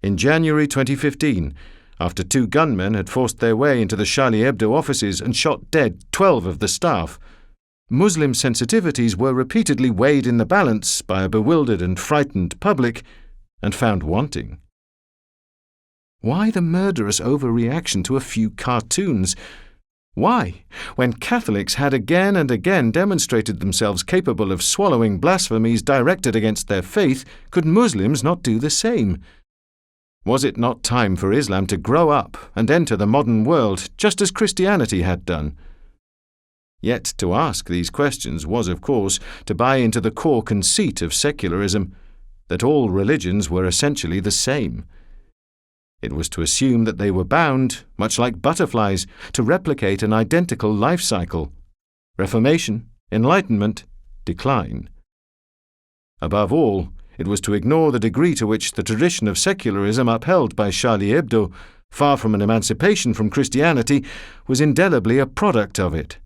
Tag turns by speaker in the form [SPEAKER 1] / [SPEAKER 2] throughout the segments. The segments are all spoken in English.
[SPEAKER 1] In January 2015, after 2 gunmen had forced their way into the Charlie Hebdo offices and shot dead 12 of the staff, Muslim sensitivities were repeatedly weighed in the balance by a bewildered and frightened public and found wanting. Why the murderous overreaction to a few cartoons? Why, when Catholics had again and again demonstrated themselves capable of swallowing blasphemies directed against their faith, could Muslims not do the same? Was it not time for Islam to grow up and enter the modern world just as Christianity had done? Yet to ask these questions was, of course, to buy into the core conceit of secularism, that all religions were essentially the same. It was to assume that they were bound, much like butterflies, to replicate an identical life cycle: reformation, enlightenment, decline. Above all, it was to ignore the degree to which the tradition of secularism upheld by Charlie Hebdo, far from an emancipation from Christianity, was indelibly a product of it.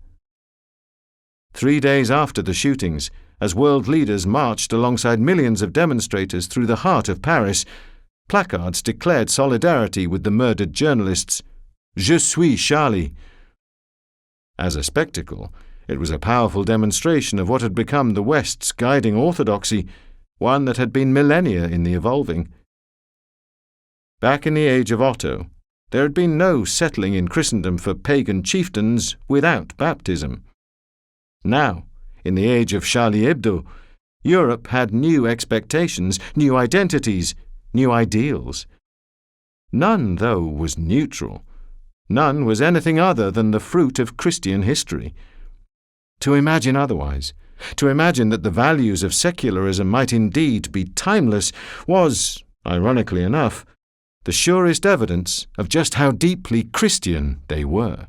[SPEAKER 1] 3 days after the shootings, as world leaders marched alongside millions of demonstrators through the heart of Paris, placards declared solidarity with the murdered journalists. Je suis Charlie. As a spectacle, it was a powerful demonstration of what had become the West's guiding orthodoxy, one that had been millennia in the evolving. Back in the age of Otto, there had been no settling in Christendom for pagan chieftains without baptism. Now, in the age of Charlie Hebdo, Europe had new expectations, new identities, new ideals. None, though, was neutral. None was anything other than the fruit of Christian history. To imagine otherwise, to imagine that the values of secularism might indeed be timeless, was, ironically enough, the surest evidence of just how deeply Christian they were.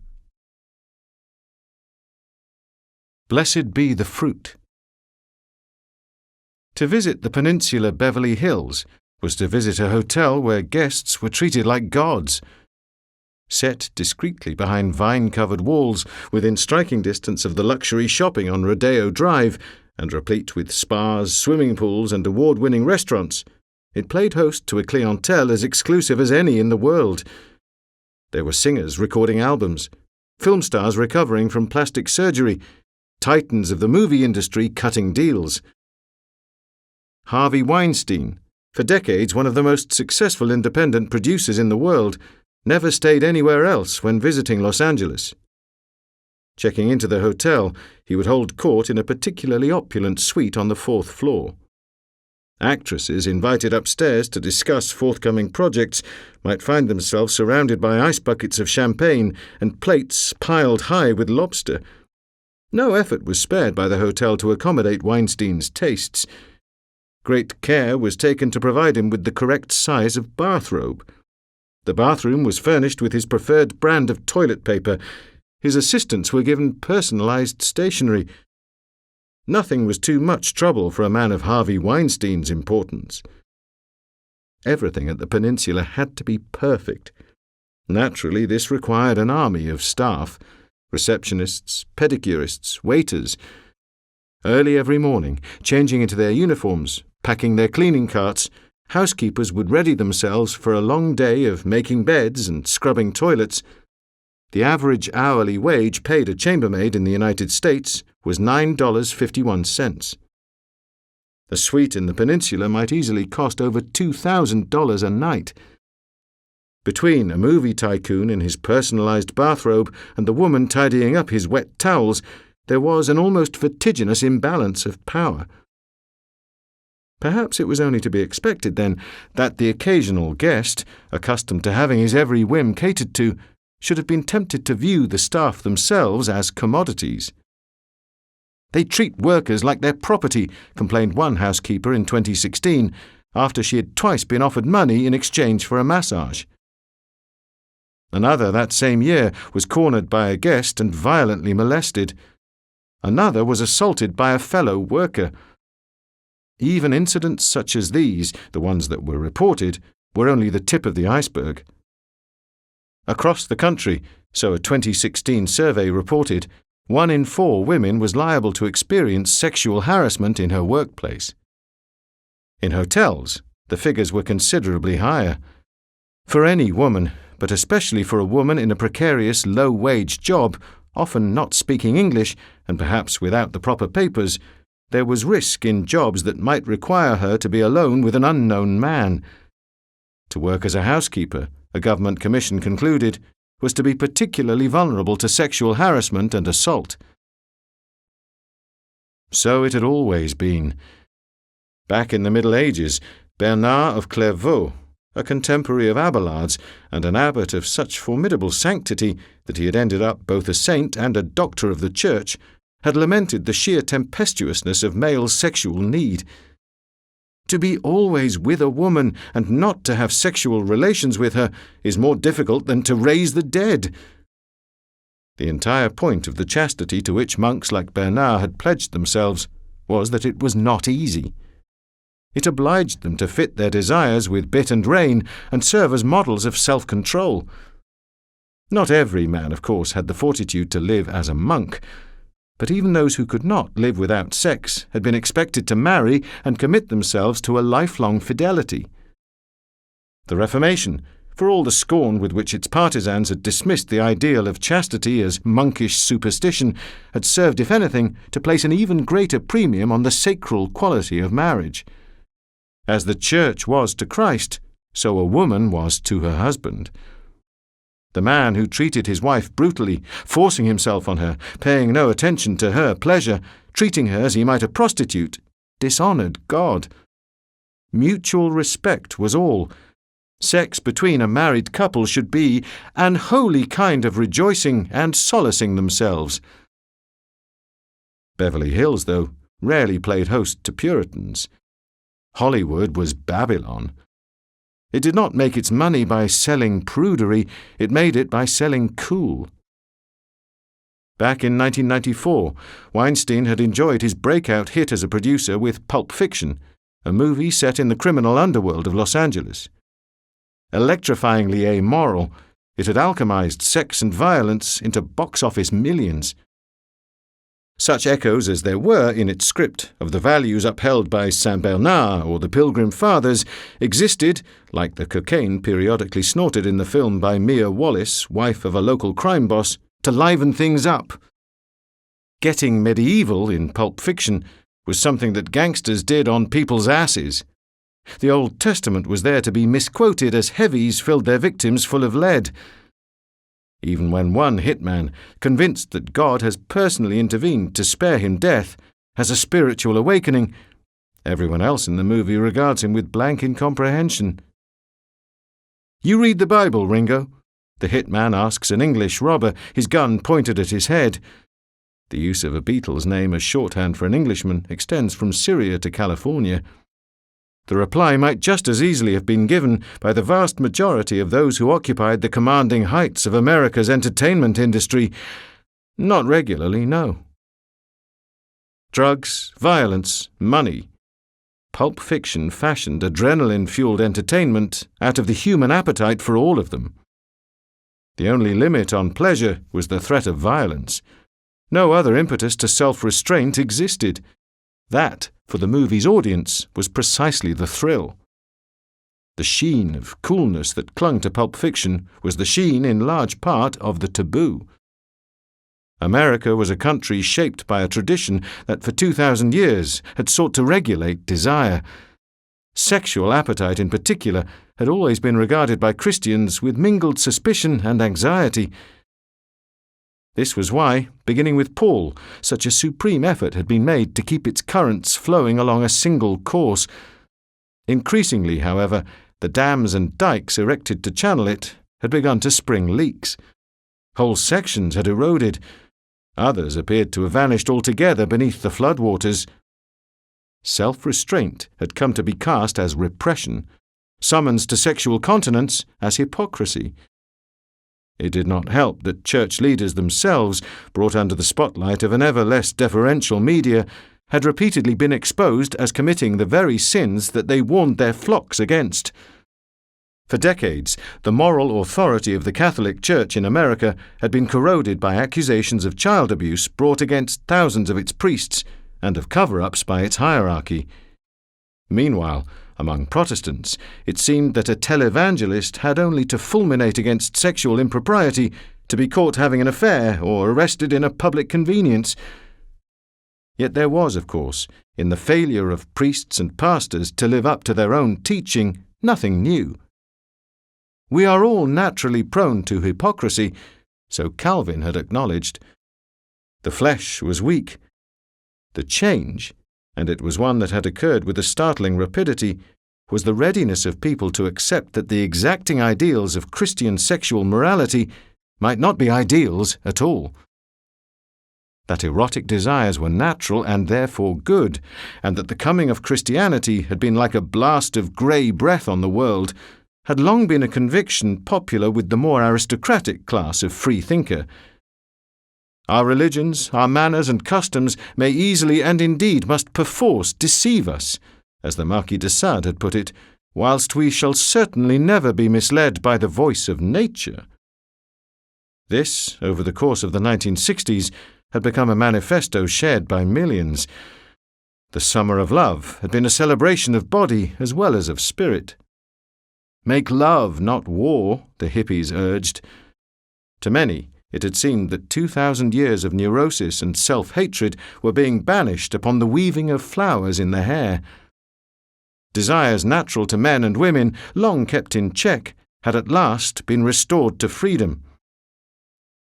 [SPEAKER 1] Blessed be the fruit. To visit the Peninsula Beverly Hills was to visit a hotel where guests were treated like gods. Set discreetly behind vine-covered walls, within striking distance of the luxury shopping on Rodeo Drive, and replete with spas, swimming pools, and award-winning restaurants, it played host to a clientele as exclusive as any in the world. There were singers recording albums, film stars recovering from plastic surgery, titans of the movie industry cutting deals. Harvey Weinstein, for decades one of the most successful independent producers in the world, never stayed anywhere else when visiting Los Angeles. Checking into the hotel, he would hold court in a particularly opulent suite on the 4th floor. Actresses invited upstairs to discuss forthcoming projects might find themselves surrounded by ice buckets of champagne and plates piled high with lobster. No effort was spared by the hotel to accommodate Weinstein's tastes. Great care was taken to provide him with the correct size of bathrobe. The bathroom was furnished with his preferred brand of toilet paper. His assistants were given personalized stationery. Nothing was too much trouble for a man of Harvey Weinstein's importance. Everything at the Peninsula had to be perfect. Naturally, this required an army of staff: receptionists, pedicurists, waiters. Early every morning, changing into their uniforms, packing their cleaning carts, housekeepers would ready themselves for a long day of making beds and scrubbing toilets. The average hourly wage paid a chambermaid in the United States was $9.51. A suite in the Peninsula might easily cost over $2,000 a night. Between a movie tycoon in his personalized bathrobe and the woman tidying up his wet towels, there was an almost vertiginous imbalance of power. Perhaps it was only to be expected, then, that the occasional guest, accustomed to having his every whim catered to, should have been tempted to view the staff themselves as commodities. "They treat workers like their property," complained one housekeeper in 2016, after she had twice been offered money in exchange for a massage. Another that same year was cornered by a guest and violently molested. Another was assaulted by a fellow worker. Even incidents such as these, the ones that were reported, were only the tip of the iceberg. Across the country, so a 2016 survey reported, 1 in 4 women was liable to experience sexual harassment in her workplace. In hotels, the figures were considerably higher. For any woman, but especially for a woman in a precarious, low-wage job, often not speaking English, and perhaps without the proper papers, there was risk in jobs that might require her to be alone with an unknown man. To work as a housekeeper, a government commission concluded, was to be particularly vulnerable to sexual harassment and assault. So it had always been. Back in the Middle Ages, Bernard of Clairvaux, a contemporary of Abelard's and an abbot of such formidable sanctity that he had ended up both a saint and a doctor of the Church, had lamented the sheer tempestuousness of male sexual need. To be always with a woman and not to have sexual relations with her is more difficult than to raise the dead. The entire point of the chastity to which monks like Bernard had pledged themselves was that it was not easy. It obliged them to fit their desires with bit and rein and serve as models of self-control. Not every man, of course, had the fortitude to live as a monk, but even those who could not live without sex had been expected to marry and commit themselves to a lifelong fidelity. The Reformation, for all the scorn with which its partisans had dismissed the ideal of chastity as monkish superstition, had served, if anything, to place an even greater premium on the sacral quality of marriage. As the Church was to Christ, so a woman was to her husband. The man who treated his wife brutally, forcing himself on her, paying no attention to her pleasure, treating her as he might a prostitute, dishonoured God. Mutual respect was all. Sex between a married couple should be an holy kind of rejoicing and solacing themselves. Beverly Hills, though, rarely played host to Puritans. Hollywood was Babylon. It did not make its money by selling prudery, it made it by selling cool. Back in 1994, Weinstein had enjoyed his breakout hit as a producer with Pulp Fiction, a movie set in the criminal underworld of Los Angeles. Electrifyingly amoral, it had alchemized sex and violence into box office millions. Such echoes as there were in its script of the values upheld by Saint Bernard or the Pilgrim Fathers existed, like the cocaine periodically snorted in the film by Mia Wallace, wife of a local crime boss, to liven things up. Getting medieval in Pulp Fiction was something that gangsters did on people's asses. The Old Testament was there to be misquoted as heavies filled their victims full of lead. Even when one hitman, convinced that God has personally intervened to spare him death, has a spiritual awakening, everyone else in the movie regards him with blank incomprehension. "You read the Bible, Ringo?" the hitman asks an English robber, his gun pointed at his head. The use of a Beatles name as shorthand for an Englishman extends from Syria to California. The reply might just as easily have been given by the vast majority of those who occupied the commanding heights of America's entertainment industry. Not regularly, no. Drugs, violence, money. Pulp Fiction fashioned adrenaline-fueled entertainment out of the human appetite for all of them. The only limit on pleasure was the threat of violence. No other impetus to self-restraint existed. That, for the movie's audience, was precisely the thrill. The sheen of coolness that clung to Pulp Fiction was the sheen, in large part, of the taboo. America was a country shaped by a tradition that for 2,000 years had sought to regulate desire. Sexual appetite, in particular, had always been regarded by Christians with mingled suspicion and anxiety. This was why, beginning with Paul, such a supreme effort had been made to keep its currents flowing along a single course. Increasingly, however, the dams and dikes erected to channel it had begun to spring leaks. Whole sections had eroded. Others appeared to have vanished altogether beneath the floodwaters. Self-restraint had come to be cast as repression, summons to sexual continence as hypocrisy. It did not help that church leaders themselves, brought under the spotlight of an ever less deferential media, had repeatedly been exposed as committing the very sins that they warned their flocks against. For decades, the moral authority of the Catholic Church in America had been corroded by accusations of child abuse brought against thousands of its priests and of cover-ups by its hierarchy. Meanwhile, Among Protestants, it seemed that a televangelist had only to fulminate against sexual impropriety to be caught having an affair or arrested in a public convenience. Yet there was, of course, in the failure of priests and pastors to live up to their own teaching, nothing new. We are all naturally prone to hypocrisy, so Calvin had acknowledged. The flesh was weak. The change, and it was one that had occurred with a startling rapidity, was the readiness of people to accept that the exacting ideals of Christian sexual morality might not be ideals at all. That erotic desires were natural and therefore good, and that the coming of Christianity had been like a blast of grey breath on the world, had long been a conviction popular with the more aristocratic class of free-thinker. Our religions, our manners and customs may easily and indeed must perforce deceive us, as the Marquis de Sade had put it, whilst we shall certainly never be misled by the voice of nature. This, over the course of the 1960s, had become a manifesto shared by millions. The Summer of Love had been a celebration of body as well as of spirit. Make love, not war, the hippies urged. To many, it had seemed that 2,000 years of neurosis and self-hatred were being banished upon the weaving of flowers in the hair. Desires natural to men and women, long kept in check, had at last been restored to freedom.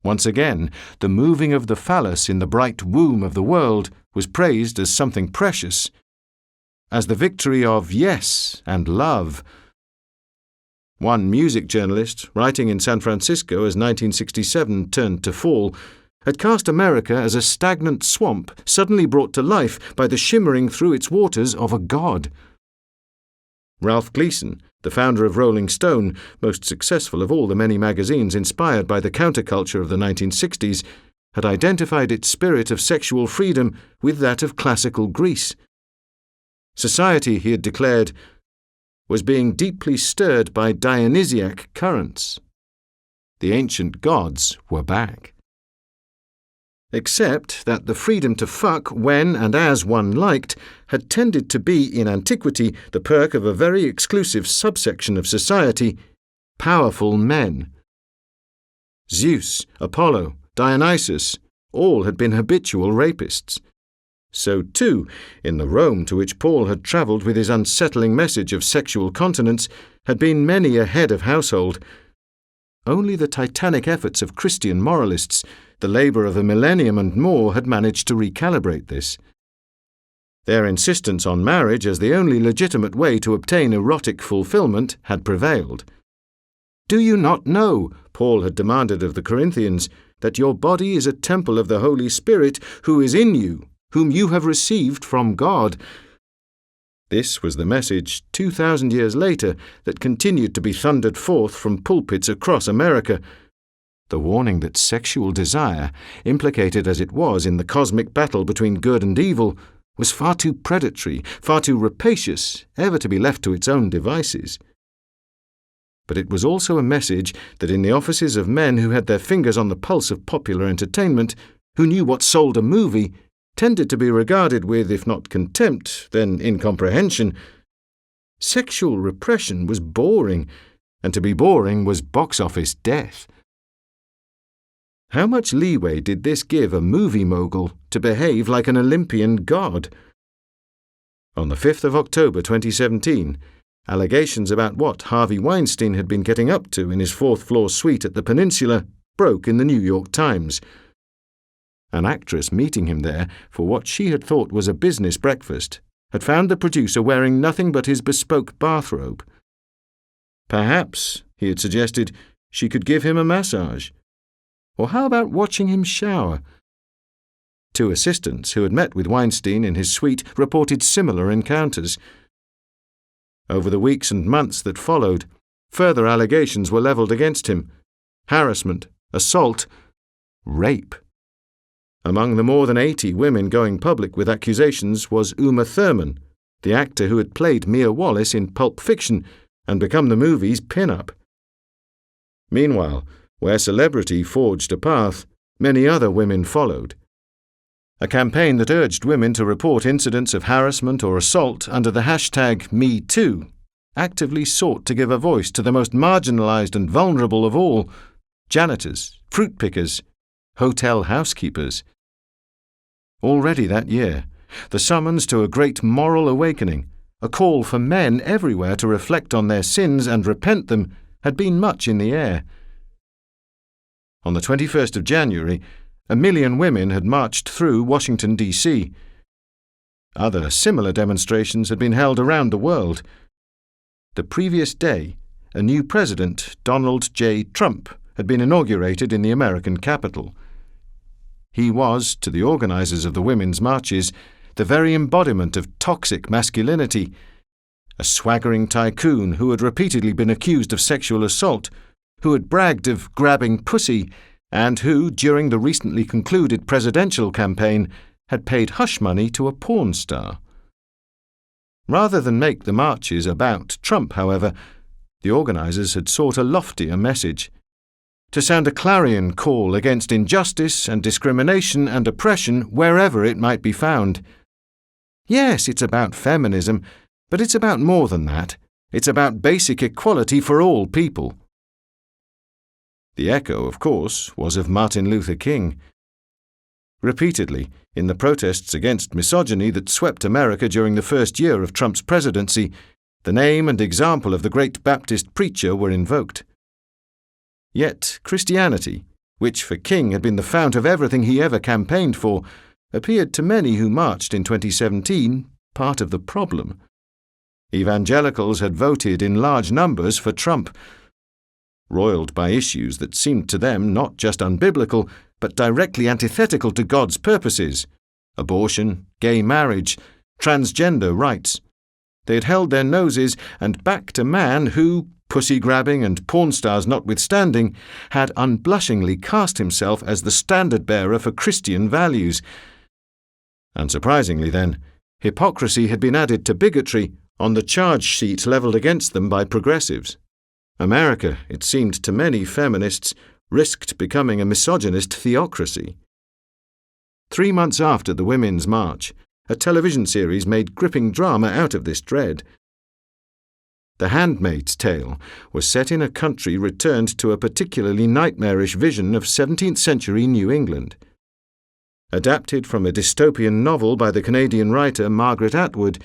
[SPEAKER 1] Once again, the moving of the phallus in the bright womb of the world was praised as something precious, as the victory of yes and love. One music journalist, writing in San Francisco as 1967 turned to fall, had cast America as a stagnant swamp suddenly brought to life by the shimmering through its waters of a god. Ralph Gleason, the founder of Rolling Stone, most successful of all the many magazines inspired by the counterculture of the 1960s, had identified its spirit of sexual freedom with that of classical Greece. Society, he had declared, was being deeply stirred by Dionysiac currents. The ancient gods were back. Except that the freedom to fuck when and as one liked had tended to be, in antiquity, the perk of a very exclusive subsection of society, powerful men. Zeus, Apollo, Dionysus, all had been habitual rapists. So, too, in the Rome to which Paul had travelled with his unsettling message of sexual continence, had been many a head of household. Only the titanic efforts of Christian moralists, the labour of a millennium and more, had managed to recalibrate this. Their insistence on marriage as the only legitimate way to obtain erotic fulfilment had prevailed. "Do you not know," Paul had demanded of the Corinthians, "that your body is a temple of the Holy Spirit who is in you, whom you have received from God?" This was the message 2,000 years later that continued to be thundered forth from pulpits across America. The warning that sexual desire, implicated as it was in the cosmic battle between good and evil, was far too predatory, far too rapacious, ever to be left to its own devices. But it was also a message that in the offices of men who had their fingers on the pulse of popular entertainment, who knew what sold a movie, tended to be regarded with, if not contempt, then incomprehension. Sexual repression was boring, and to be boring was box office death. How much leeway did this give a movie mogul to behave like an Olympian god? On the 5th of October 2017, allegations about what Harvey Weinstein had been getting up to in his fourth-floor suite at the Peninsula broke in the New York Times. An actress meeting him there for what she had thought was a business breakfast had found the producer wearing nothing but his bespoke bathrobe. Perhaps, he had suggested, she could give him a massage. Or how about watching him shower? Two assistants who had met with Weinstein in his suite reported similar encounters. Over the weeks and months that followed, further allegations were levelled against him: harassment, assault, rape. Among the more than 80 women going public with accusations was Uma Thurman, the actor who had played Mia Wallace in Pulp Fiction and become the movie's pin-up. Meanwhile, where celebrity forged a path, many other women followed. a campaign that urged women to report incidents of harassment or assault under the hashtag #MeToo, actively sought to give a voice to the most marginalised and vulnerable of all: janitors, fruit pickers, hotel housekeepers. Already that year, the summons to a great moral awakening, a call for men everywhere to reflect on their sins and repent them, had been much in the air. On the 21st of January, 1 million women had marched through Washington, D.C. Other similar demonstrations had been held around the world. The previous day, a new president, Donald J. Trump, had been inaugurated in the American capital. He was, to the organisers of the women's marches, the very embodiment of toxic masculinity, a swaggering tycoon who had repeatedly been accused of sexual assault, who had bragged of grabbing pussy, and who, during the recently concluded presidential campaign, had paid hush money to a porn star. Rather than make the marches about Trump, however, the organisers had sought a loftier message: to sound a clarion call against injustice and discrimination and oppression wherever it might be found. Yes, it's about feminism, but it's about more than that. It's about basic equality for all people. The echo, of course, was of Martin Luther King. Repeatedly, in the protests against misogyny that swept America during the first year of Trump's presidency, the name and example of the great Baptist preacher were invoked. Yet Christianity, which for King had been the fount of everything he ever campaigned for, appeared to many who marched in 2017 part of the problem. Evangelicals had voted in large numbers for Trump, roiled by issues that seemed to them not just unbiblical, but directly antithetical to God's purposes: abortion, gay marriage, transgender rights. They had held their noses and backed a man who, pussy-grabbing and porn stars notwithstanding, had unblushingly cast himself as the standard-bearer for Christian values. Unsurprisingly, then, hypocrisy had been added to bigotry on the charge sheet levelled against them by progressives. America, it seemed to many feminists, risked becoming a misogynist theocracy. 3 months after the Women's March, a television series made gripping drama out of this dread. The Handmaid's Tale was set in a country returned to a particularly nightmarish vision of 17th century New England. Adapted from a dystopian novel by the Canadian writer Margaret Atwood,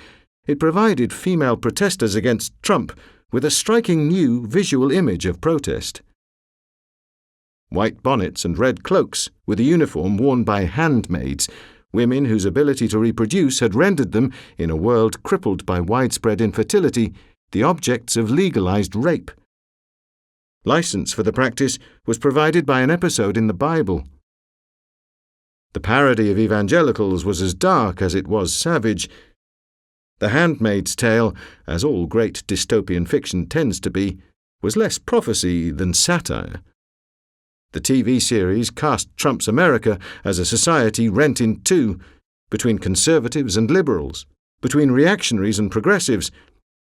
[SPEAKER 1] it provided female protesters against Trump with a striking new visual image of protest. White bonnets and red cloaks were the uniform worn by handmaids, women whose ability to reproduce had rendered them, in a world crippled by widespread infertility, the objects of legalized rape. License for the practice was provided by an episode in the Bible. The parody of evangelicals was as dark as it was savage. The Handmaid's Tale, as all great dystopian fiction tends to be, was less prophecy than satire. The TV series cast Trump's America as a society rent in two, between conservatives and liberals, between reactionaries and progressives,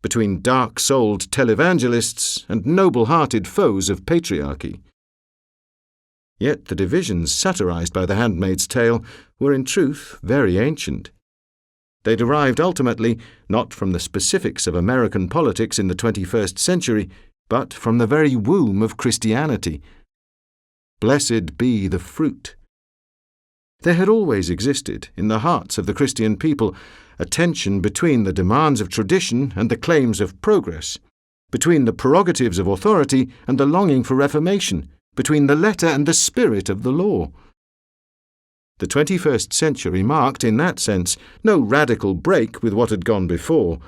[SPEAKER 1] between dark-souled televangelists and noble-hearted foes of patriarchy. Yet the divisions satirized by The Handmaid's Tale were in truth very ancient. They derived ultimately not from the specifics of American politics in the 21st century, but from the very womb of Christianity. Blessed be the fruit. There had always existed, in the hearts of the Christian people, a tension between the demands of tradition and the claims of progress, between the prerogatives of authority and the longing for reformation, between the letter and the spirit of the law. The 21st century marked, in that sense, no radical break with what had gone before.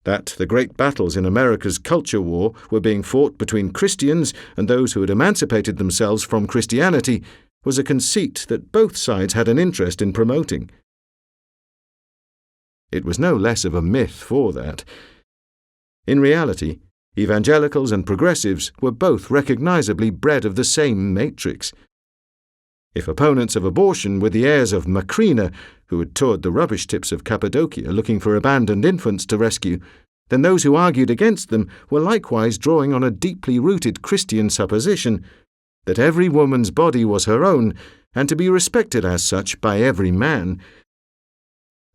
[SPEAKER 1] That the great battles in America's culture war were being fought between Christians and those who had emancipated themselves from Christianity was a conceit that both sides had an interest in promoting. It was no less of a myth for that. In reality, evangelicals and progressives were both recognizably bred of the same matrix. If opponents of abortion were the heirs of Macrina, who had toured the rubbish tips of Cappadocia looking for abandoned infants to rescue, then those who argued against them were likewise drawing on a deeply rooted Christian supposition that every woman's body was her own, and to be respected as such by every man.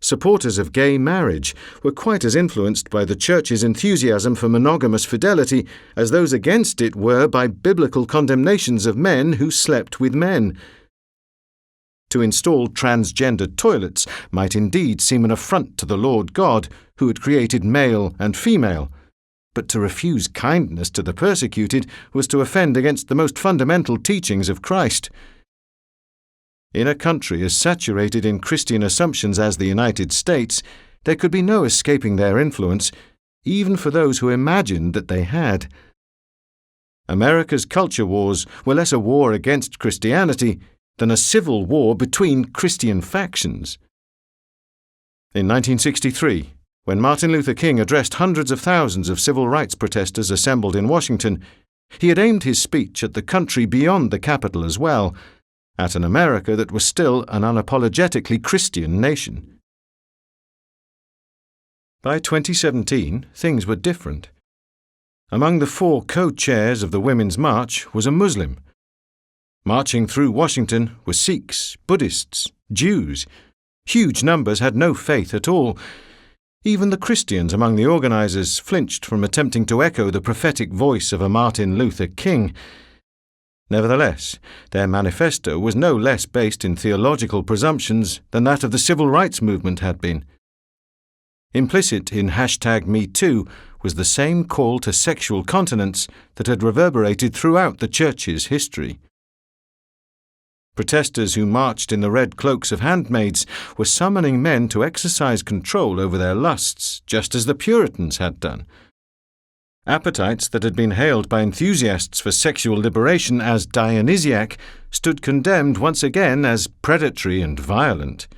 [SPEAKER 1] Supporters of gay marriage were quite as influenced by the Church's enthusiasm for monogamous fidelity as those against it were by biblical condemnations of men who slept with men. To install transgender toilets might indeed seem an affront to the Lord God, who had created male and female, but to refuse kindness to the persecuted was to offend against the most fundamental teachings of Christ. In a country as saturated in Christian assumptions as the United States, there could be no escaping their influence, even for those who imagined that they had. America's culture wars were less a war against Christianity than a civil war between Christian factions. In 1963, when Martin Luther King addressed hundreds of thousands of civil rights protesters assembled in Washington, he had aimed his speech at the country beyond the capital as well, at an America that was still an unapologetically Christian nation. By 2017, things were different. Among the 4 co-chairs of the Women's March was a Muslim. Marching through Washington were Sikhs, Buddhists, Jews. Huge numbers had no faith at all. Even the Christians among the organizers flinched from attempting to echo the prophetic voice of a Martin Luther King. Nevertheless, their manifesto was no less based in theological presumptions than that of the civil rights movement had been. Implicit in #MeToo was the same call to sexual continence that had reverberated throughout the Church's history. Protesters who marched in the red cloaks of handmaids were summoning men to exercise control over their lusts, just as the Puritans had done. Appetites that had been hailed by enthusiasts for sexual liberation as Dionysiac stood condemned once again as predatory and violent.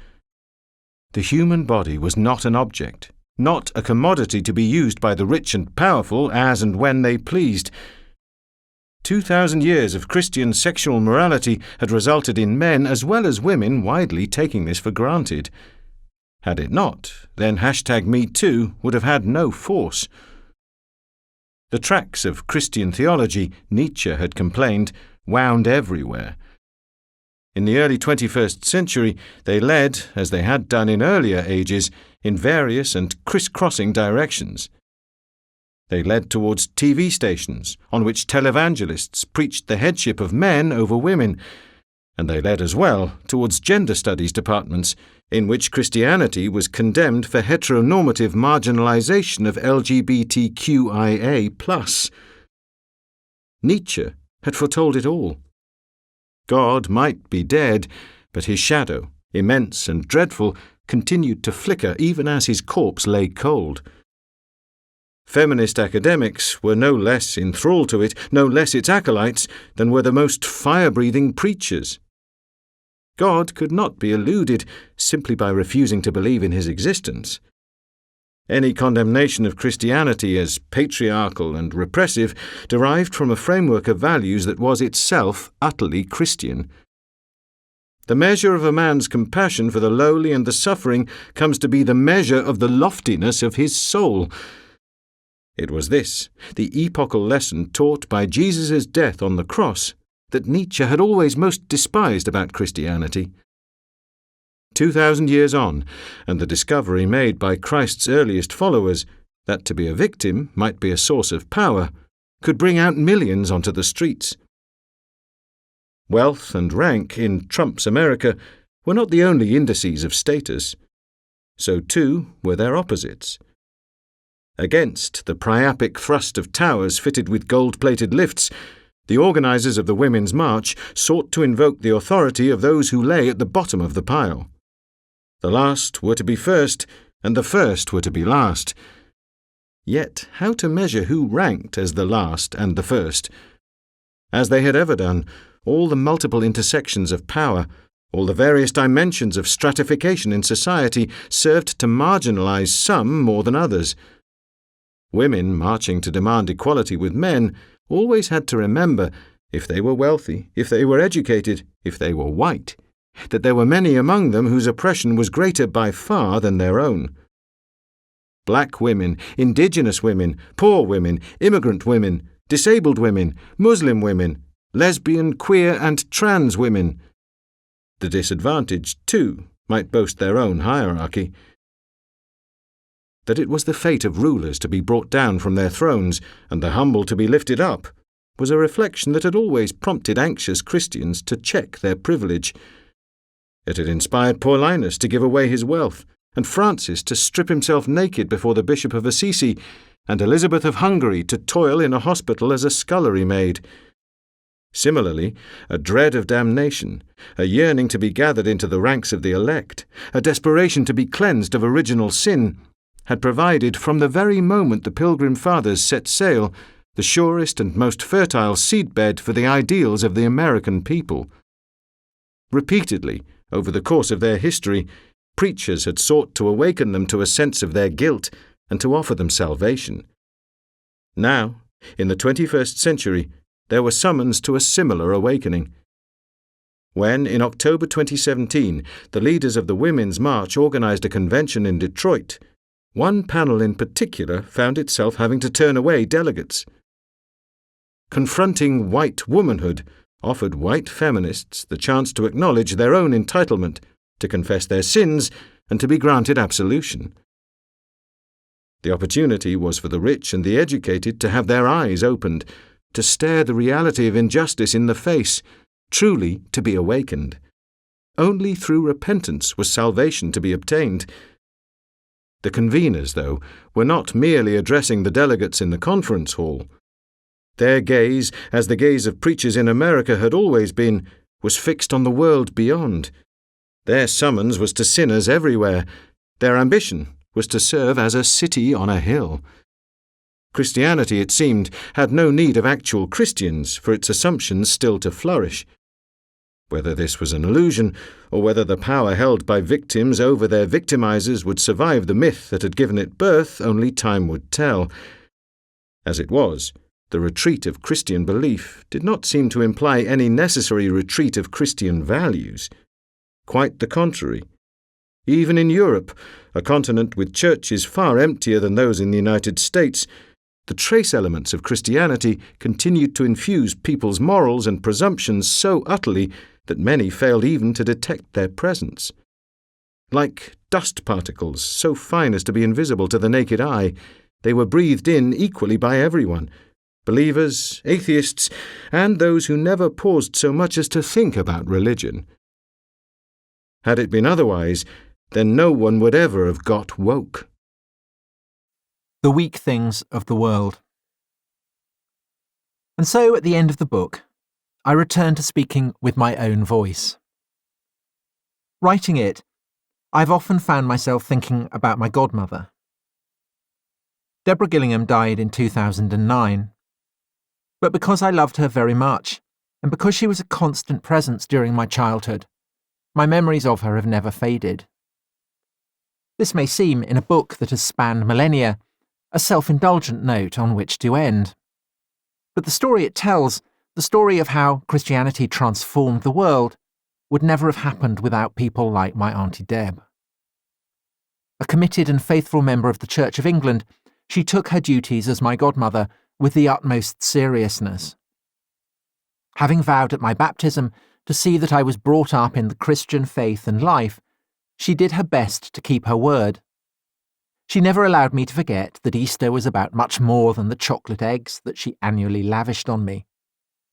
[SPEAKER 1] The human body was not an object, not a commodity to be used by the rich and powerful as and when they pleased. 2,000 years of Christian sexual morality had resulted in men as well as women widely taking this for granted. Had it not, then #MeToo would have had no force. The tracks of Christian theology, Nietzsche had complained, wound everywhere. In the early 21st century, they led, as they had done in earlier ages, in various and crisscrossing directions. They led towards TV stations, on which televangelists preached the headship of men over women, and they led as well towards gender studies departments, in which Christianity was condemned for heteronormative marginalization of LGBTQIA+. Nietzsche had foretold it all. God might be dead, but his shadow, immense and dreadful, continued to flicker even as his corpse lay cold. Feminist academics were no less enthralled to it, no less its acolytes, than were the most fire-breathing preachers. God could not be eluded simply by refusing to believe in his existence. Any condemnation of Christianity as patriarchal and repressive derived from a framework of values that was itself utterly Christian. The measure of a man's compassion for the lowly and the suffering comes to be the measure of the loftiness of his soul. It was this, the epochal lesson taught by Jesus' death on the cross, that Nietzsche had always most despised about Christianity. 2,000 years on, and the discovery made by Christ's earliest followers that to be a victim might be a source of power could bring out millions onto the streets. Wealth and rank in Trump's America were not the only indices of status. So too were their opposites. Against the priapic thrust of towers fitted with gold-plated lifts, the organizers of the Women's March sought to invoke the authority of those who lay at the bottom of the pile. The last were to be first, and the first were to be last. Yet how to measure who ranked as the last and the first? As they had ever done, all the multiple intersections of power, all the various dimensions of stratification in society served to marginalize some more than others. Women marching to demand equality with men always had to remember, if they were wealthy, if they were educated, if they were white, that there were many among them whose oppression was greater by far than their own. Black women, indigenous women, poor women, immigrant women, disabled women, Muslim women, lesbian, queer and trans women. The disadvantaged, too, might boast their own hierarchy. That it was the fate of rulers to be brought down from their thrones and the humble to be lifted up was a reflection that had always prompted anxious Christians to check their privilege. It had inspired Paulinus to give away his wealth, and Francis to strip himself naked before the Bishop of Assisi, and Elizabeth of Hungary to toil in a hospital as a scullery maid. Similarly, a dread of damnation, a yearning to be gathered into the ranks of the elect, a desperation to be cleansed of original sin, had provided, from the very moment the Pilgrim Fathers set sail, the surest and most fertile seedbed for the ideals of the American people. Repeatedly, over the course of their history, preachers had sought to awaken them to a sense of their guilt and to offer them salvation. Now, in the 21st century, there were summons to a similar awakening. When, in October 2017, the leaders of the Women's March organized a convention in Detroit, one panel in particular found itself having to turn away delegates. Confronting white womanhood offered white feminists the chance to acknowledge their own entitlement, to confess their sins, and to be granted absolution. The opportunity was for the rich and the educated to have their eyes opened, to stare the reality of injustice in the face, truly to be awakened. Only through repentance was salvation to be obtained. The conveners, though, were not merely addressing the delegates in the conference hall. Their gaze, as the gaze of preachers in America had always been, was fixed on the world beyond. Their summons was to sinners everywhere. Their ambition was to serve as a city on a hill. Christianity, it seemed, had no need of actual Christians for its assumptions still to flourish. Whether this was an illusion, or whether the power held by victims over their victimizers would survive the myth that had given it birth, only time would tell. As it was, the retreat of Christian belief did not seem to imply any necessary retreat of Christian values. Quite the contrary. Even in Europe, a continent with churches far emptier than those in the United States, the trace elements of Christianity continued to infuse people's morals and presumptions so utterly that many failed even to detect their presence. Like dust particles, so fine as to be invisible to the naked eye, they were breathed in equally by everyone, believers, atheists, and those who never paused so much as to think about religion. Had it been otherwise, then no one would ever have got woke.
[SPEAKER 2] The weak things of the world. And so, at the end of the book, I return to speaking with my own voice. Writing it, I've often found myself thinking about my godmother. Deborah Gillingham died in 2009. But because I loved her very much, and because she was a constant presence during my childhood, my memories of her have never faded. This may seem, in a book that has spanned millennia, a self-indulgent note on which to end. But the story it tells, the story of how Christianity transformed the world, would never have happened without people like my Auntie Deb. A committed and faithful member of the Church of England, she took her duties as my godmother with the utmost seriousness. Having vowed at my baptism to see that I was brought up in the Christian faith and life, she did her best to keep her word. She never allowed me to forget that Easter was about much more than the chocolate eggs that she annually lavished on me.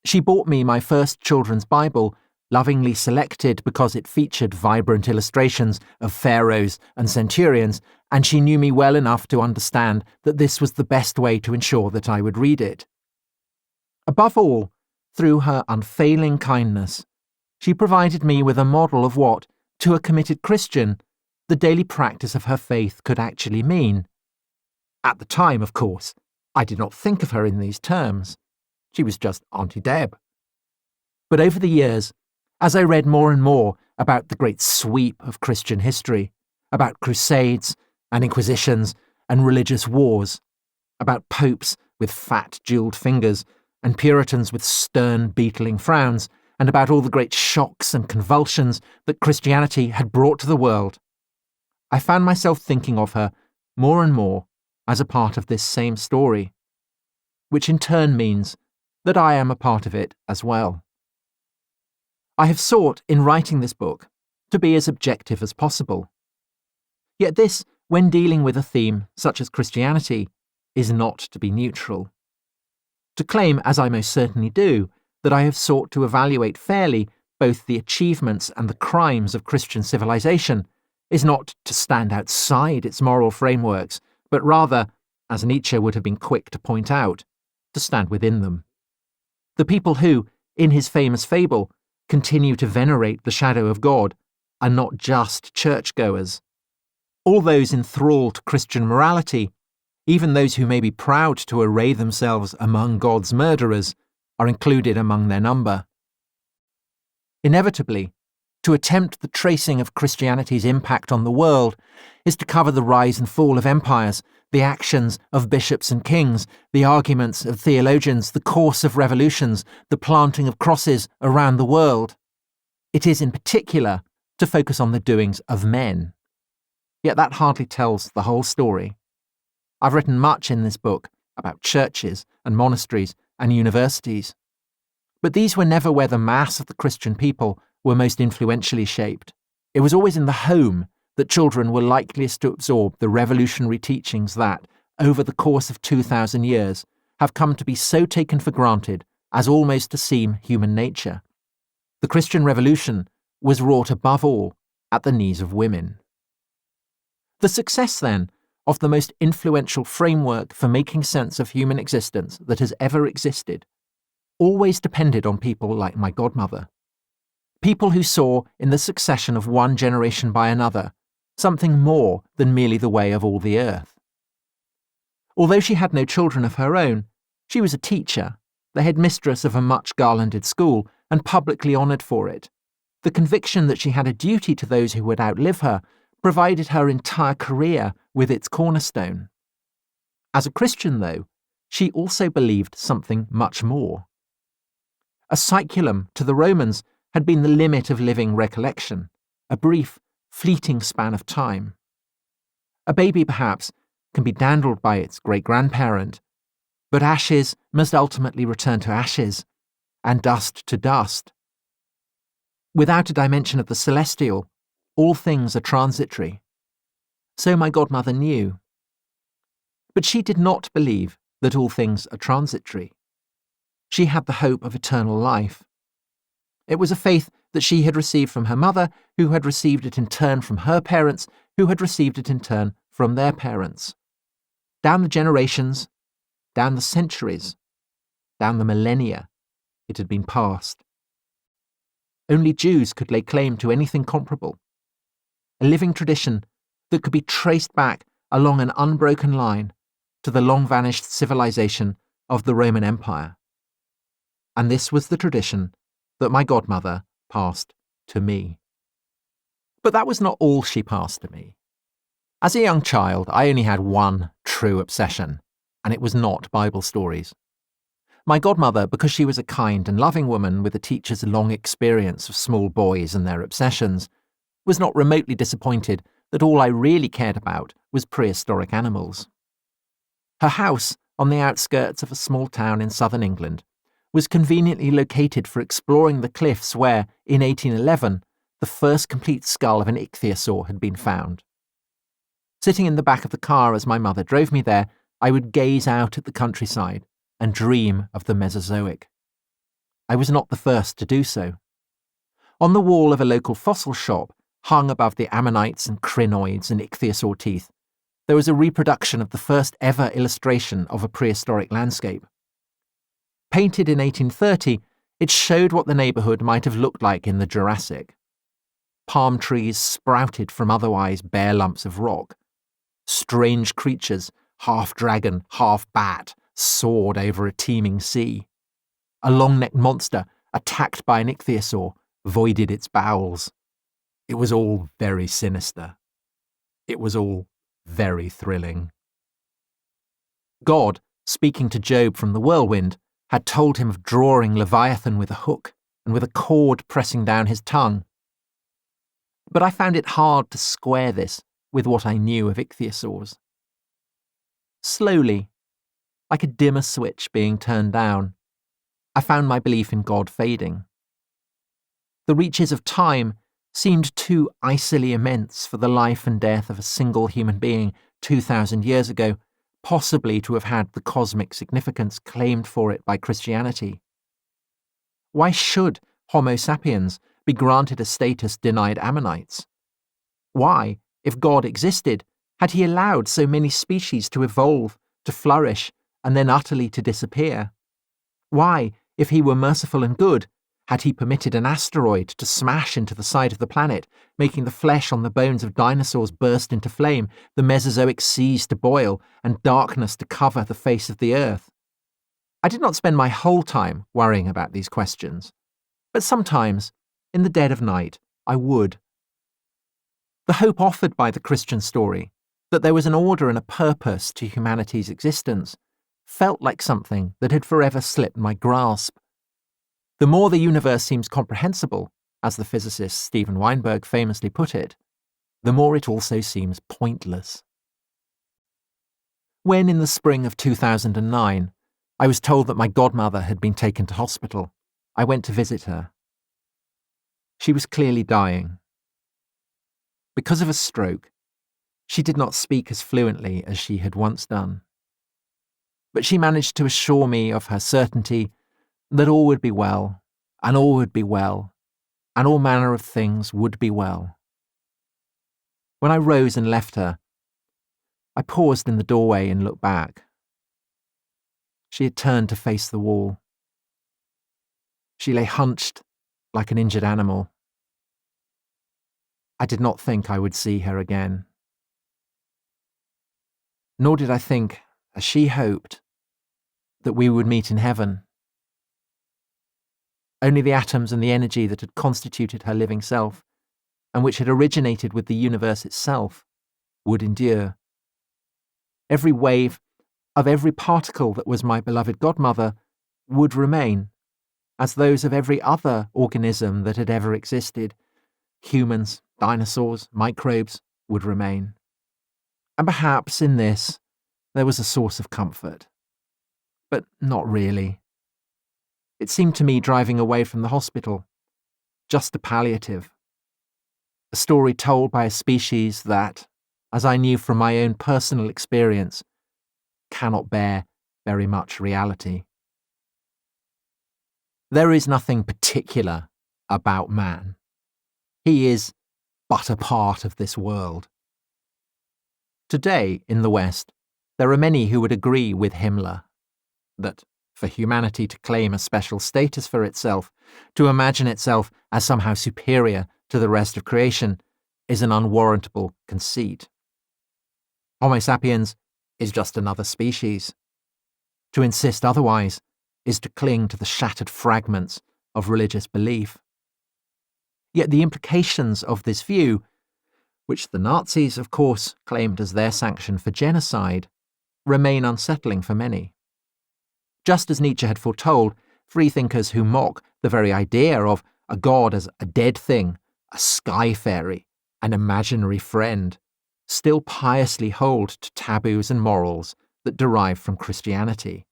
[SPEAKER 2] She bought me my first children's Bible, lovingly selected because it featured vibrant illustrations of pharaohs and centurions, and she knew me well enough to understand that this was the best way to ensure that I would read it. Above all, through her unfailing kindness, she provided me with a model of what, to a committed Christian, the daily practice of her faith could actually mean. At the time, of course, I did not think of her in these terms. She was just Auntie Deb. But over the years, as I read more and more about the great sweep of Christian history, about crusades and inquisitions and religious wars, about popes with fat jewelled fingers and Puritans with stern beetling frowns, and about all the great shocks and convulsions that Christianity had brought to the world, I found myself thinking of her more and more as a part of this same story, which in turn means that I am a part of it as well. I have sought, in writing this book, to be as objective as possible. Yet this, when dealing with a theme such as Christianity, is not to be neutral. To claim, as I most certainly do, that I have sought to evaluate fairly both the achievements and the crimes of Christian civilization is not to stand outside its moral frameworks, but rather, as Nietzsche would have been quick to point out, to stand within them. The people who, in his famous fable, continue to venerate the shadow of God are not just churchgoers. All those enthralled to Christian morality, even those who may be proud to array themselves among God's murderers, are included among their number. Inevitably, to attempt the tracing of Christianity's impact on the world is to cover the rise and fall of empires, the actions of bishops and kings, the arguments of theologians, the course of revolutions, the planting of crosses around the world. It is in particular to focus on the doings of men. Yet that hardly tells the whole story. I've written much in this book about churches and monasteries and universities. But these were never where the mass of the Christian people were most influentially shaped. It was always in the home that children were likeliest to absorb the revolutionary teachings that, over the course of 2,000 years, have come to be so taken for granted as almost to seem human nature. The Christian Revolution was wrought above all at the knees of women. The success, then, of the most influential framework for making sense of human existence that has ever existed always depended on people like my godmother. People who saw in the succession of one generation by another something more than merely the way of all the earth. Although she had no children of her own, she was a teacher, the headmistress of a much garlanded school, and publicly honoured for it. The conviction that she had a duty to those who would outlive her provided her entire career with its cornerstone. As a Christian, though, she also believed something much more. A saeculum to the Romans had been the limit of living recollection, a brief, fleeting span of time. A baby, perhaps, can be dandled by its great-grandparent, but ashes must ultimately return to ashes, and dust to dust. Without a dimension of the celestial, all things are transitory. So my godmother knew. But she did not believe that all things are transitory. She had the hope of eternal life. It was a faith that she had received from her mother, who had received it in turn from her parents, who had received it in turn from their parents. Down the generations, down the centuries, down the millennia, it had been passed. Only Jews could lay claim to anything comparable. A living tradition that could be traced back along an unbroken line to the long-vanished civilization of the Roman Empire. And this was the tradition that my godmother passed to me. But that was not all she passed to me. As a young child, I only had one true obsession, and it was not Bible stories. My godmother, because she was a kind and loving woman with a teacher's long experience of small boys and their obsessions, was not remotely disappointed that all I really cared about was prehistoric animals. Her house, on the outskirts of a small town in southern England, was conveniently located for exploring the cliffs where, in 1811, the first complete skull of an ichthyosaur had been found. Sitting in the back of the car as my mother drove me there, I would gaze out at the countryside and dream of the Mesozoic. I was not the first to do so. On the wall of a local fossil shop, hung above the ammonites and crinoids and ichthyosaur teeth, there was a reproduction of the first ever illustration of a prehistoric landscape. Painted in 1830, it showed what the neighbourhood might have looked like in the Jurassic. Palm trees sprouted from otherwise bare lumps of rock. Strange creatures, half dragon, half bat, soared over a teeming sea. A long-necked monster, attacked by an ichthyosaur, voided its bowels. It was all very sinister. It was all very thrilling. God, speaking to Job from the whirlwind, had told him of drawing Leviathan with a hook and with a cord pressing down his tongue. But I found it hard to square this with what I knew of ichthyosaurs. Slowly, like a dimmer switch being turned down, I found my belief in God fading. The reaches of time seemed too icily immense for the life and death of a single human being 2,000 years ago, possibly to have had the cosmic significance claimed for it by Christianity. Why should Homo sapiens be granted a status denied Ammonites? Why, if God existed, had he allowed so many species to evolve, to flourish, and then utterly to disappear? Why, if he were merciful and good, had he permitted an asteroid to smash into the side of the planet, making the flesh on the bones of dinosaurs burst into flame, the Mesozoic seas to boil, and darkness to cover the face of the earth? I did not spend my whole time worrying about these questions, but sometimes, in the dead of night, I would. The hope offered by the Christian story, that there was an order and a purpose to humanity's existence, felt like something that had forever slipped my grasp. The more the universe seems comprehensible, as the physicist Steven Weinberg famously put it, the more it also seems pointless. When in the spring of 2009, I was told that my godmother had been taken to hospital, I went to visit her. She was clearly dying. Because of a stroke, she did not speak as fluently as she had once done. But she managed to assure me of her certainty that all would be well, and all would be well, and all manner of things would be well. When I rose and left her, I paused in the doorway and looked back. She had turned to face the wall. She lay hunched like an injured animal. I did not think I would see her again. Nor did I think, as she hoped, that we would meet in heaven. Only the atoms and the energy that had constituted her living self, and which had originated with the universe itself, would endure. Every wave of every particle that was my beloved godmother would remain, as those of every other organism that had ever existed. Humans, dinosaurs, microbes would remain. And perhaps in this there was a source of comfort. But not really. It seemed to me driving away from the hospital, just a palliative. A story told by a species that, as I knew from my own personal experience, cannot bear very much reality. There is nothing particular about man. He is but a part of this world. Today, in the West, there are many who would agree with Himmler that for humanity to claim a special status for itself, to imagine itself as somehow superior to the rest of creation, is an unwarrantable conceit. Homo sapiens is just another species. To insist otherwise is to cling to the shattered fragments of religious belief. Yet the implications of this view, which the Nazis, of course, claimed as their sanction for genocide, remain unsettling for many. Just as Nietzsche had foretold, freethinkers who mock the very idea of a god as a dead thing, a sky fairy, an imaginary friend, still piously hold to taboos and morals that derive from Christianity.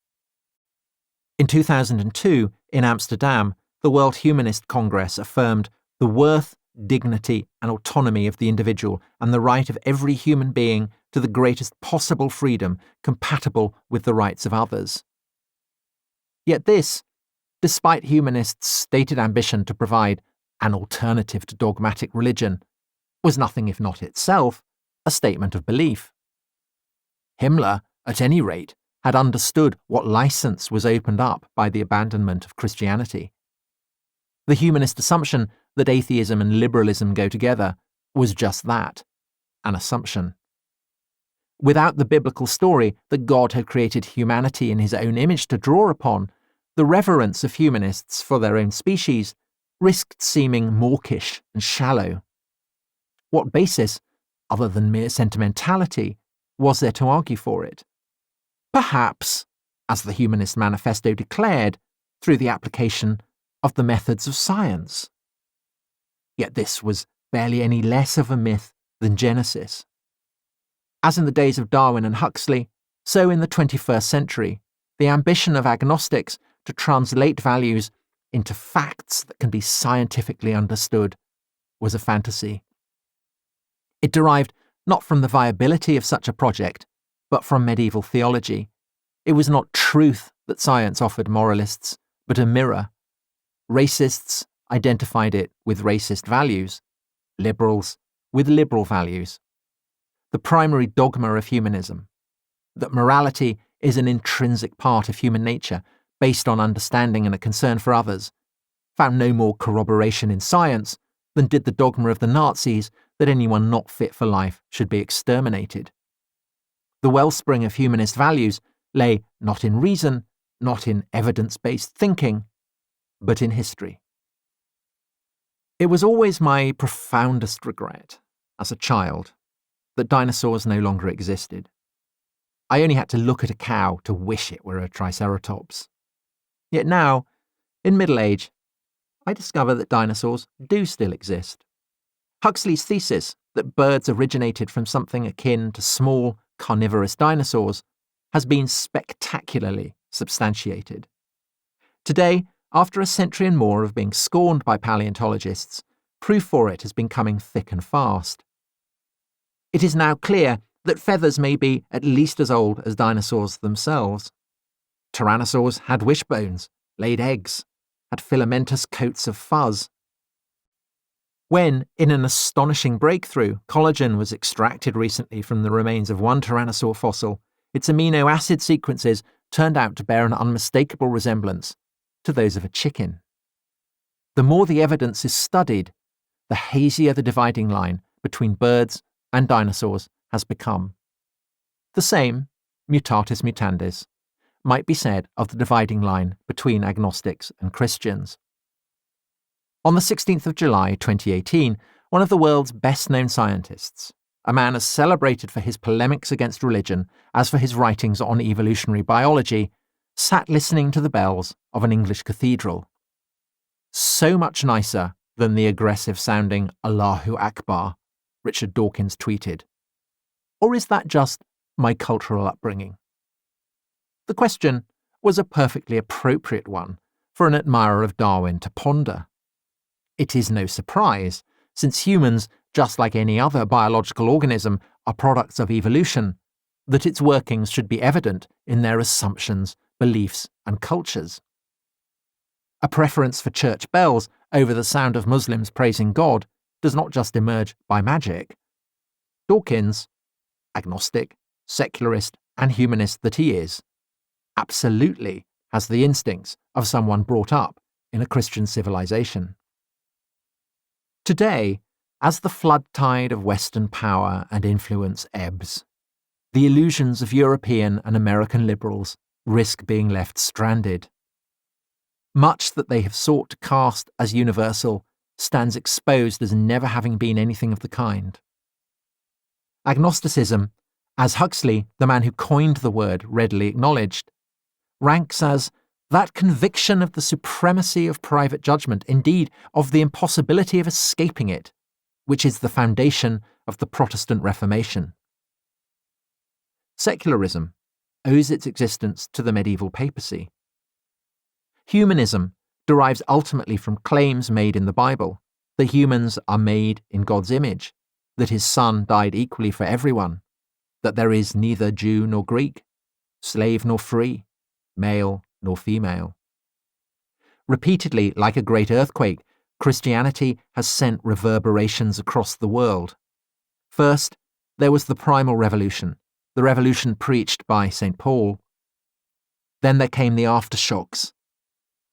[SPEAKER 2] In 2002, in Amsterdam, the World Humanist Congress affirmed the worth, dignity, and autonomy of the individual and the right of every human being to the greatest possible freedom compatible with the rights of others. Yet this, despite humanists' stated ambition to provide an alternative to dogmatic religion, was nothing if not itself a statement of belief. Himmler, at any rate, had understood what license was opened up by the abandonment of Christianity. The humanist assumption that atheism and liberalism go together was just that, an assumption. Without the biblical story that God had created humanity in his own image to draw upon, the reverence of humanists for their own species risked seeming mawkish and shallow. What basis, other than mere sentimentality, was there to argue for it? Perhaps, as the Humanist Manifesto declared, through the application of the methods of science. Yet this was barely any less of a myth than Genesis. As in the days of Darwin and Huxley, so in the 21st century, the ambition of agnostics to translate values into facts that can be scientifically understood was a fantasy. It derived not from the viability of such a project, but from medieval theology. It was not truth that science offered moralists, but a mirror. Racists identified it with racist values, liberals with liberal values. The primary dogma of humanism, that morality is an intrinsic part of human nature based on understanding and a concern for others, found no more corroboration in science than did the dogma of the Nazis that anyone not fit for life should be exterminated. The wellspring of humanist values lay not in reason, not in evidence-based thinking, but in history. It was always my profoundest regret, as a child, that dinosaurs no longer existed. I only had to look at a cow to wish it were a triceratops. Yet now, in middle age, I discover that dinosaurs do still exist. Huxley's thesis that birds originated from something akin to small, carnivorous dinosaurs has been spectacularly substantiated. Today, after a century and more of being scorned by paleontologists, proof for it has been coming thick and fast. It is now clear that feathers may be at least as old as dinosaurs themselves. Tyrannosaurs had wishbones, laid eggs, had filamentous coats of fuzz. When, in an astonishing breakthrough, collagen was extracted recently from the remains of one tyrannosaur fossil, its amino acid sequences turned out to bear an unmistakable resemblance to those of a chicken. The more the evidence is studied, the hazier the dividing line between birds and dinosaurs has become. The same, mutatis mutandis, might be said of the dividing line between agnostics and Christians. On the 16th of July 2018, one of the world's best-known scientists, a man as celebrated for his polemics against religion as for his writings on evolutionary biology, sat listening to the bells of an English cathedral. So much nicer than the aggressive-sounding Allahu Akbar, Richard Dawkins tweeted. Or is that just my cultural upbringing? The question was a perfectly appropriate one for an admirer of Darwin to ponder. It is no surprise, since humans, just like any other biological organism, are products of evolution, that its workings should be evident in their assumptions, beliefs, and cultures. A preference for church bells over the sound of Muslims praising God does not just emerge by magic. Dawkins, agnostic, secularist, and humanist that he is, absolutely has the instincts of someone brought up in a Christian civilization. Today, as the flood tide of Western power and influence ebbs, the illusions of European and American liberals risk being left stranded. Much that they have sought to cast as universal stands exposed as never having been anything of the kind. Agnosticism, as Huxley, the man who coined the word, readily acknowledged, ranks as that conviction of the supremacy of private judgment, indeed of the impossibility of escaping it, which is the foundation of the Protestant Reformation. Secularism owes its existence to the medieval papacy. Humanism derives ultimately from claims made in the Bible that humans are made in God's image, that his Son died equally for everyone, that there is neither Jew nor Greek, slave nor free, male nor female. Repeatedly, like a great earthquake, Christianity has sent reverberations across the world. First, there was the primal revolution, the revolution preached by St. Paul. Then there came the aftershocks,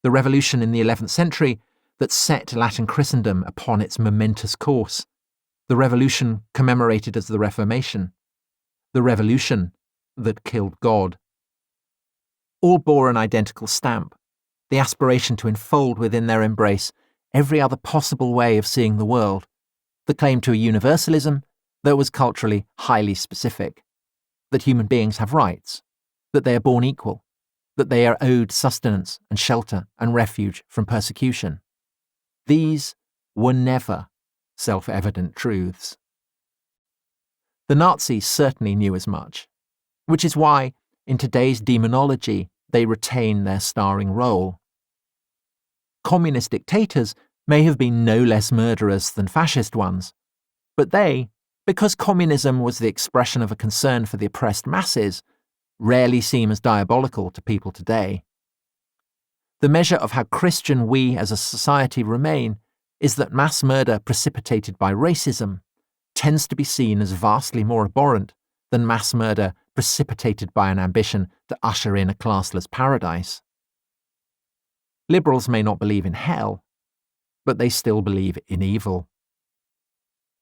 [SPEAKER 2] the revolution in the 11th century that set Latin Christendom upon its momentous course, the revolution commemorated as the Reformation, the revolution that killed God. All bore an identical stamp, the aspiration to enfold within their embrace every other possible way of seeing the world, the claim to a universalism that was culturally highly specific, that human beings have rights, that they are born equal, that they are owed sustenance and shelter and refuge from persecution. These were never self-evident truths. The Nazis certainly knew as much, which is why, in today's demonology, they retain their starring role. Communist dictators may have been no less murderous than fascist ones, but they, because communism was the expression of a concern for the oppressed masses, rarely seem as diabolical to people today. The measure of how Christian we as a society remain is that mass murder precipitated by racism tends to be seen as vastly more abhorrent than mass murder precipitated by an ambition to usher in a classless paradise. Liberals may not believe in hell, but they still believe in evil.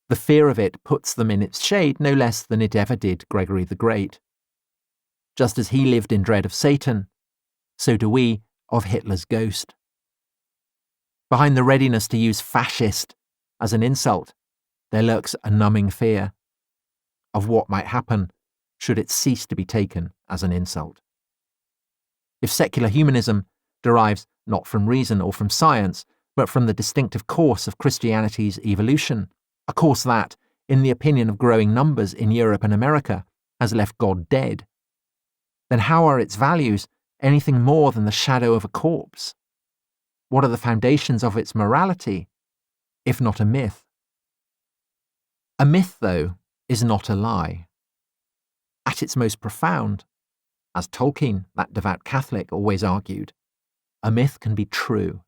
[SPEAKER 2] The fear of it puts them in its shade no less than it ever did Gregory the Great. Just as he lived in dread of Satan, so do we of Hitler's ghost. Behind the readiness to use fascist as an insult, there lurks a numbing fear of what might happen should it cease to be taken as an insult. If secular humanism derives not from reason or from science, but from the distinctive course of Christianity's evolution, a course that, in the opinion of growing numbers in Europe and America, has left God dead, then how are its values anything more than the shadow of a corpse? What are the foundations of its morality, if not a myth? A myth, though, is not a lie. At its most profound, as Tolkien, that devout Catholic, always argued, a myth can be true.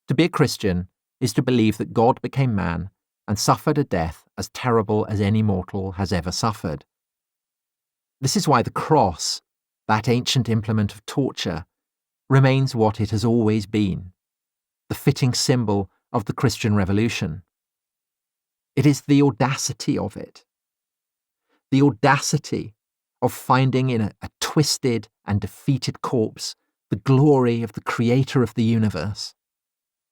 [SPEAKER 2] To be a Christian is to believe that God became man and suffered a death as terrible as any mortal has ever suffered. This is why the cross, that ancient implement of torture, remains what it has always been, the fitting symbol of the Christian Revolution. It is the audacity of it. The audacity of finding in a twisted and defeated corpse the glory of the creator of the universe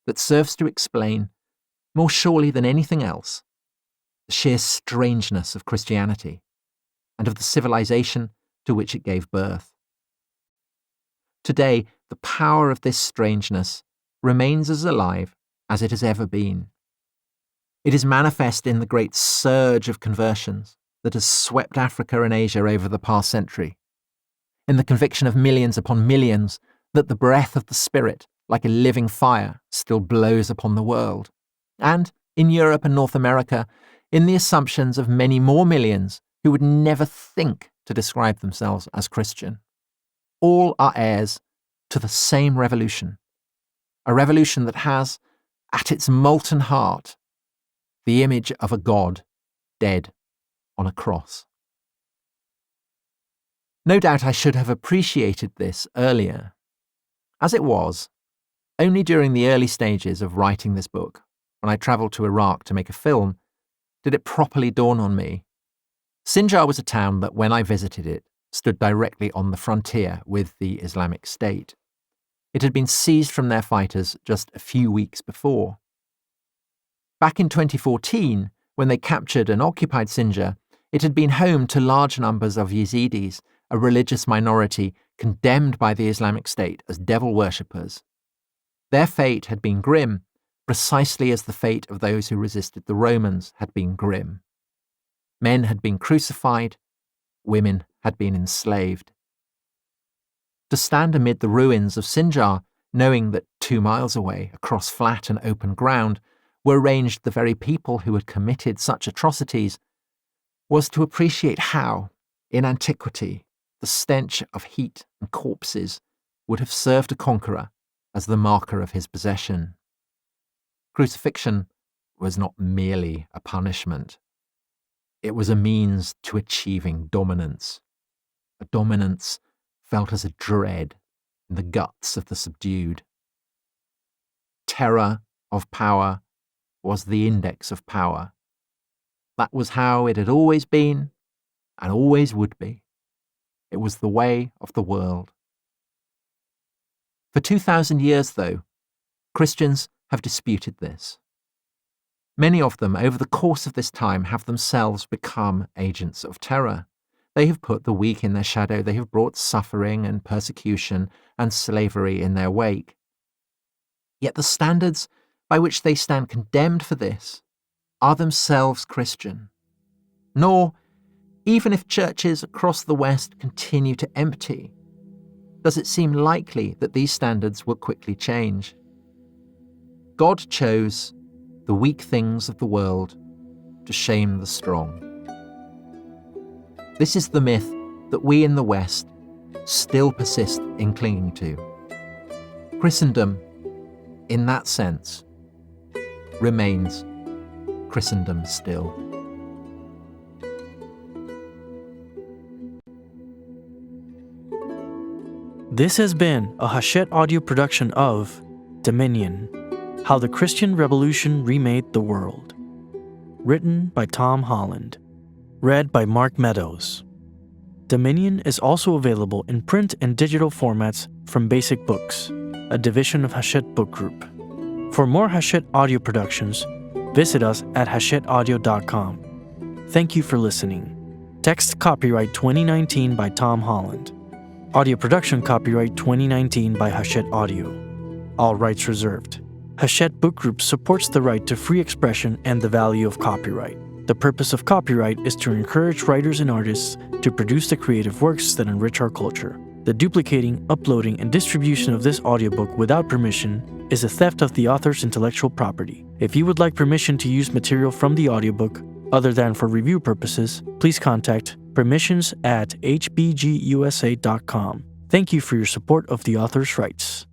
[SPEAKER 2] that serves to explain, more surely than anything else, the sheer strangeness of Christianity and of the civilization to which it gave birth. Today, the power of this strangeness remains as alive as it has ever been. It is manifest in the great surge of conversions that has swept Africa and Asia over the past century, in the conviction of millions upon millions that the breath of the Spirit, like a living fire, still blows upon the world, and, in Europe and North America, in the assumptions of many more millions who would never think to describe themselves as Christian. All are heirs to the same revolution, a revolution that has, at its molten heart, the image of a God dead on a cross. No doubt I should have appreciated this earlier. As it was, only during the early stages of writing this book, when I travelled to Iraq to make a film, did it properly dawn on me. Sinjar was a town that, when I visited it, stood directly on the frontier with the Islamic State. It had been seized from their fighters just a few weeks before. Back in 2014, when they captured and occupied Sinjar, it had been home to large numbers of Yazidis, a religious minority condemned by the Islamic State as devil worshippers. Their fate had been grim, precisely as the fate of those who resisted the Romans had been grim. Men had been crucified, women had been enslaved. To stand amid the ruins of Sinjar, knowing that 2 miles away, across flat and open ground, were ranged the very people who had committed such atrocities, was to appreciate how, in antiquity, the stench of heat and corpses would have served a conqueror as the marker of his possession. Crucifixion was not merely a punishment. It was a means to achieving dominance, a dominance felt as a dread in the guts of the subdued. Terror of power was the index of power. That was how it had always been and always would be. It was the way of the world. For 2,000 years, though, Christians have disputed this. Many of them, over the course of this time, have themselves become agents of terror. They have put the weak in their shadow. They have brought suffering and persecution and slavery in their wake. Yet the standards by which they stand condemned for this are themselves Christian. Nor, even if churches across the West continue to empty, does it seem likely that these standards will quickly change. God chose the weak things of the world to shame the strong. This is the myth that we in the West still persist in clinging to. Christendom, in that sense, remains Christendom still.
[SPEAKER 3] This has been a Hachette audio production of Dominion, How the Christian Revolution Remade the World. Written by Tom Holland. Read by Mark Meadows. Dominion is also available in print and digital formats from Basic Books, a division of Hachette Book Group. For more Hachette audio productions, visit us at hachetteaudio.com. Thank you for listening. Text copyright 2019 by Tom Holland. Audio production copyright 2019 by Hachette Audio. All rights reserved. Hachette Book Group supports the right to free expression and the value of copyright. The purpose of copyright is to encourage writers and artists to produce the creative works that enrich our culture. The duplicating, uploading, and distribution of this audiobook without permission is a theft of the author's intellectual property. If you would like permission to use material from the audiobook, other than for review purposes, please contact permissions@hbgusa.com. Thank you for your support of the author's rights.